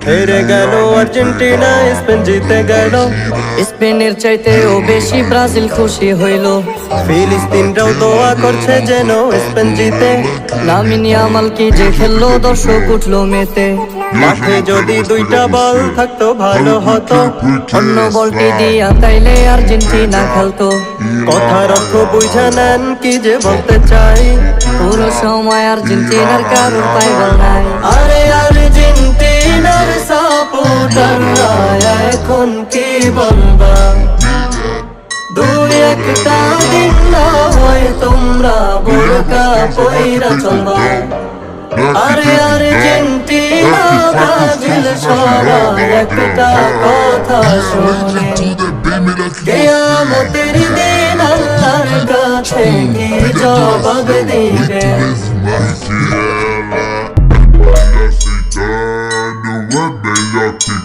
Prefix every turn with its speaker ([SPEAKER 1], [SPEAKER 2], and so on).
[SPEAKER 1] হেরে গেল Argentina, Spain জিতে গেল।
[SPEAKER 2] স্পেনের চাইতেও বেশি ব্রাজিল খুশি হইল।
[SPEAKER 1] ফিলিস্তিনরাও দোয়া করছে যেন স্পেন জিতে।
[SPEAKER 2] লামিন ইয়ামাল কি যে খেললো, দর্শক উঠলো মেতে।
[SPEAKER 1] মাঠে যদি দুইটা বল থাকতো ভালো হতো,
[SPEAKER 2] অন্য বলটি দিয়া তাইলে আর্জেন্টিনা খেলতো।
[SPEAKER 1] কথার অর্থ বুঝে নেন কি যে বলতে চাই।
[SPEAKER 2] পুরো সময় আর্জেন্টিনার কারোর পাইবল নাই।
[SPEAKER 1] আরে আর্জেন্টিনার সাপোর্টাররা এখন কি বলবা, দুই একটা দিন না হয় তোমরা বোরকা পইরা চলবা। আরে আর্জেন্টিনা ব্রাজিল সবাই একটা কথা শুনে, কিয়ামতের দিন আল্লাহর কাছে কি জবাব দিবে।
[SPEAKER 3] Mexicana, é bem aqui,